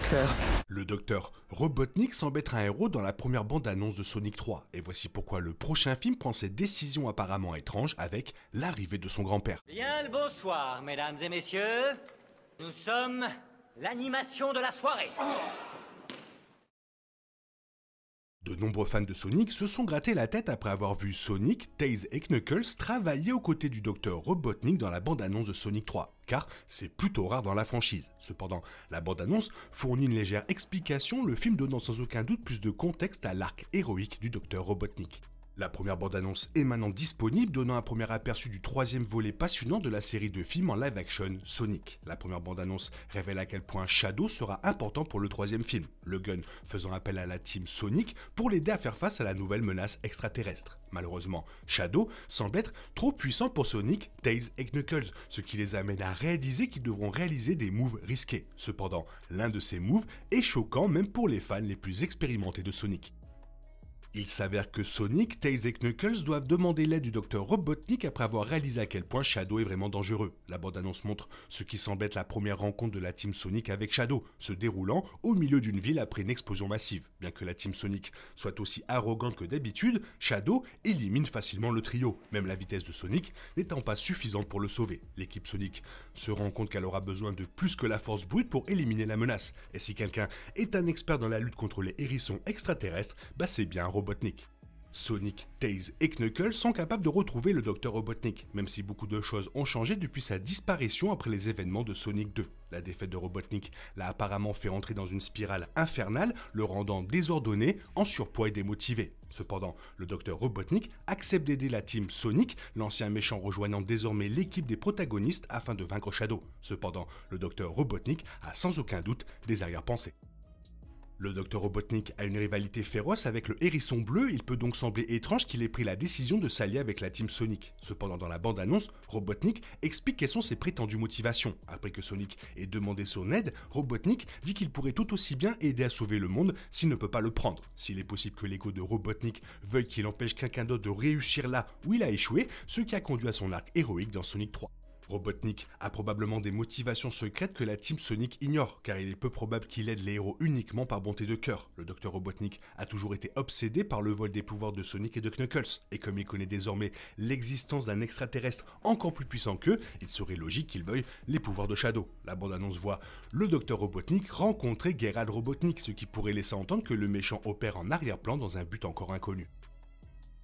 docteur. Le docteur Robotnik semble être un héros dans la première bande-annonce de Sonic 3, et voici pourquoi le prochain film prend ses décisions apparemment étranges avec l'arrivée de son grand-père. Bien le bonsoir, mesdames et messieurs. Nous sommes l'animation de la soirée. De nombreux fans de Sonic se sont grattés la tête après avoir vu Sonic, Tails et Knuckles travailler aux côtés du docteur Robotnik dans la bande-annonce de Sonic 3, car c'est plutôt rare dans la franchise. Cependant, la bande-annonce fournit une légère explication, le film donnant sans aucun doute plus de contexte à l'arc héroïque du docteur Robotnik. La première bande-annonce est maintenant disponible, donnant un premier aperçu du troisième volet passionnant de la série de films en live-action Sonic. La première bande-annonce révèle à quel point Shadow sera important pour le troisième film, le gun faisant appel à la team Sonic pour l'aider à faire face à la nouvelle menace extraterrestre. Malheureusement, Shadow semble être trop puissant pour Sonic, Tails et Knuckles, ce qui les amène à réaliser qu'ils devront réaliser des moves risqués. Cependant, l'un de ces moves est choquant même pour les fans les plus expérimentés de Sonic. Il s'avère que Sonic, Tails et Knuckles doivent demander l'aide du docteur Robotnik après avoir réalisé à quel point Shadow est vraiment dangereux. La bande-annonce montre ce qui semble être la première rencontre de la team Sonic avec Shadow, se déroulant au milieu d'une ville après une explosion massive. Bien que la team Sonic soit aussi arrogante que d'habitude, Shadow élimine facilement le trio, même la vitesse de Sonic n'étant pas suffisante pour le sauver. L'équipe Sonic se rend compte qu'elle aura besoin de plus que la force brute pour éliminer la menace. Et si quelqu'un est un expert dans la lutte contre les hérissons extraterrestres, bah c'est bien Robotnik. Sonic, Tails et Knuckles sont capables de retrouver le docteur Robotnik, même si beaucoup de choses ont changé depuis sa disparition après les événements de Sonic 2. La défaite de Robotnik l'a apparemment fait entrer dans une spirale infernale, le rendant désordonné, en surpoids et démotivé. Cependant, le docteur Robotnik accepte d'aider la team Sonic, l'ancien méchant rejoignant désormais l'équipe des protagonistes afin de vaincre Shadow. Cependant, le docteur Robotnik a sans aucun doute des arrière-pensées. Le docteur Robotnik a une rivalité féroce avec le hérisson bleu, il peut donc sembler étrange qu'il ait pris la décision de s'allier avec la team Sonic. Cependant, dans la bande-annonce, Robotnik explique quelles sont ses prétendues motivations. Après que Sonic ait demandé son aide, Robotnik dit qu'il pourrait tout aussi bien aider à sauver le monde s'il ne peut pas le prendre. S'il est possible que l'ego de Robotnik veuille qu'il empêche quelqu'un d'autre de réussir là où il a échoué, ce qui a conduit à son arc héroïque dans Sonic 3. Robotnik a probablement des motivations secrètes que la team Sonic ignore, car il est peu probable qu'il aide les héros uniquement par bonté de cœur. Le docteur Robotnik a toujours été obsédé par le vol des pouvoirs de Sonic et de Knuckles, et comme il connaît désormais l'existence d'un extraterrestre encore plus puissant qu'eux, il serait logique qu'il veuille les pouvoirs de Shadow. La bande-annonce voit le docteur Robotnik rencontrer Gerald Robotnik, ce qui pourrait laisser entendre que le méchant opère en arrière-plan dans un but encore inconnu.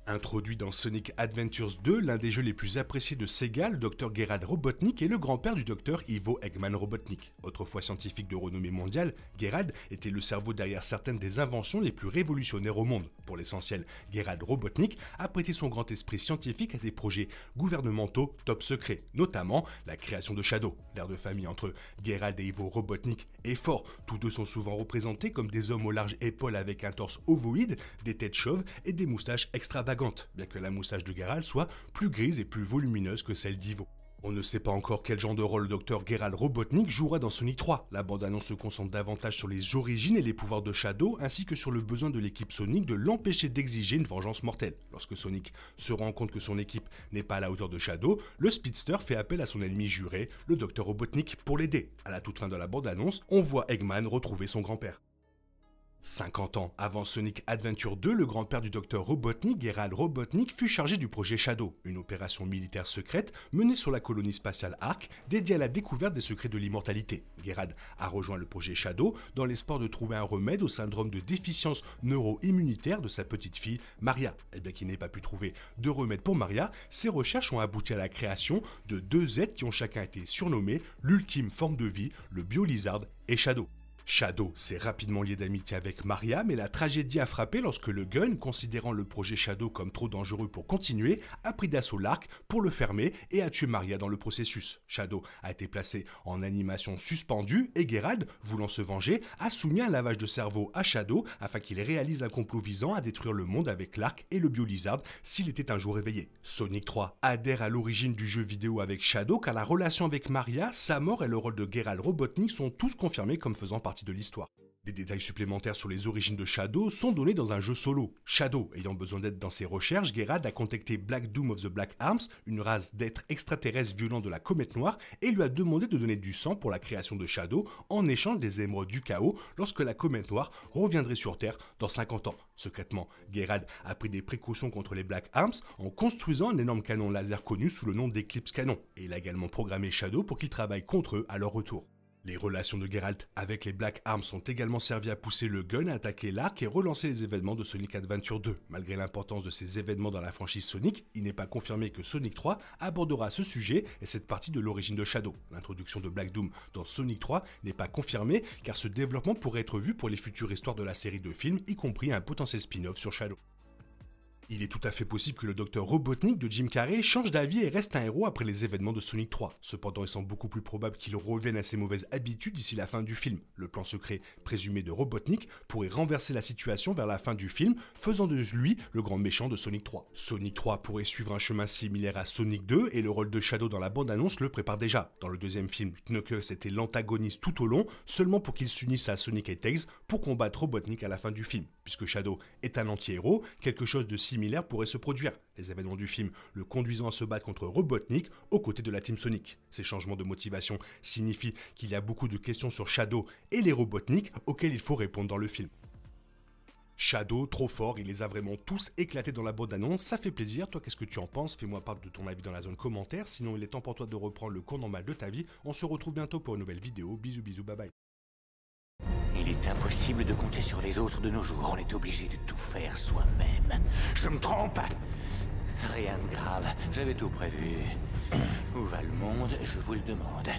Introduit dans Sonic Adventures 2, l'un des jeux les plus appréciés de Sega, le Dr Gerald Robotnik est le grand-père du Dr Ivo Eggman Robotnik. Autrefois scientifique de renommée mondiale, Gerald était le cerveau derrière certaines des inventions les plus révolutionnaires au monde. Pour l'essentiel, Gerald Robotnik a prêté son grand esprit scientifique à des projets gouvernementaux top secrets, notamment la création de Shadow. L'air de famille entre Gerald et Ivo Robotnik est fort, tous deux sont souvent représentés comme des hommes aux larges épaules avec un torse ovoïde, des têtes chauves et des moustaches extravagantes, bien que la moustache de Gerald soit plus grise et plus volumineuse que celle d'Ivo. On ne sait pas encore quel genre de rôle le Dr Gerald Robotnik jouera dans Sonic 3. La bande-annonce se concentre davantage sur les origines et les pouvoirs de Shadow, ainsi que sur le besoin de l'équipe Sonic de l'empêcher d'exiger une vengeance mortelle. Lorsque Sonic se rend compte que son équipe n'est pas à la hauteur de Shadow, le Speedster fait appel à son ennemi juré, le Dr Robotnik, pour l'aider. À la toute fin de la bande-annonce, on voit Eggman retrouver son grand-père. 50 ans avant Sonic Adventure 2, le grand-père du docteur Robotnik, Gerald Robotnik, fut chargé du projet Shadow, une opération militaire secrète menée sur la colonie spatiale Ark, dédiée à la découverte des secrets de l'immortalité. Gerald a rejoint le projet Shadow dans l'espoir de trouver un remède au syndrome de déficience neuro-immunitaire de sa petite fille Maria. Et bien qu'il n'ait pas pu trouver de remède pour Maria, ses recherches ont abouti à la création de deux êtres qui ont chacun été surnommés l'ultime forme de vie, le Bio-Lizard et Shadow. Shadow s'est rapidement lié d'amitié avec Maria, mais la tragédie a frappé lorsque le Gun, considérant le projet Shadow comme trop dangereux pour continuer, a pris d'assaut l'Ark pour le fermer et a tué Maria dans le processus. Shadow a été placé en animation suspendue et Gerald, voulant se venger, a soumis un lavage de cerveau à Shadow afin qu'il réalise un complot visant à détruire le monde avec l'Ark et le Bio-Lizard s'il était un jour réveillé. Sonic 3 adhère à l'origine du jeu vidéo avec Shadow car la relation avec Maria, sa mort et le rôle de Gerald Robotnik sont tous confirmés comme faisant partie de l'histoire. Des détails supplémentaires sur les origines de Shadow sont donnés dans un jeu solo. Shadow ayant besoin d'aide dans ses recherches, Geralt a contacté Black Doom of the Black Arms, une race d'êtres extraterrestres violents de la comète noire, et lui a demandé de donner du sang pour la création de Shadow en échange des émeraudes du chaos lorsque la comète noire reviendrait sur Terre dans 50 ans. Secrètement, Geralt a pris des précautions contre les Black Arms en construisant un énorme canon laser connu sous le nom d'Eclipse Canon, et il a également programmé Shadow pour qu'il travaille contre eux à leur retour. Les relations de Geralt avec les Black Arms ont également servi à pousser le gun à attaquer l'arc et relancer les événements de Sonic Adventure 2. Malgré l'importance de ces événements dans la franchise Sonic, il n'est pas confirmé que Sonic 3 abordera ce sujet et cette partie de l'origine de Shadow. L'introduction de Black Doom dans Sonic 3 n'est pas confirmée car ce développement pourrait être vu pour les futures histoires de la série de films, y compris un potentiel spin-off sur Shadow. Il est tout à fait possible que le docteur Robotnik de Jim Carrey change d'avis et reste un héros après les événements de Sonic 3. Cependant, il semble beaucoup plus probable qu'il revienne à ses mauvaises habitudes d'ici la fin du film. Le plan secret présumé de Robotnik pourrait renverser la situation vers la fin du film, faisant de lui le grand méchant de Sonic 3. Sonic 3 pourrait suivre un chemin similaire à Sonic 2 et le rôle de Shadow dans la bande-annonce le prépare déjà. Dans le deuxième film, Knuckles était l'antagoniste tout au long, seulement pour qu'il s'unisse à Sonic et Tails pour combattre Robotnik à la fin du film. Puisque Shadow est un anti-héros, quelque chose de similaire pourrait se produire, les événements du film le conduisant à se battre contre Robotnik aux côtés de la Team Sonic. Ces changements de motivation signifient qu'il y a beaucoup de questions sur Shadow et les Robotnik auxquels il faut répondre dans le film. Shadow, trop fort, il les a vraiment tous éclatés dans la bande-annonce, ça fait plaisir, toi qu'est-ce que tu en penses? Fais-moi part de ton avis dans la zone commentaire, sinon il est temps pour toi de reprendre le cours normal de ta vie, on se retrouve bientôt pour une nouvelle vidéo, bisous bisous, bye bye. Il est impossible de compter sur les autres de nos jours, on est obligé de tout faire soi-même. Je me trompe? Rien de grave, j'avais tout prévu. Où va le monde, je vous le demande.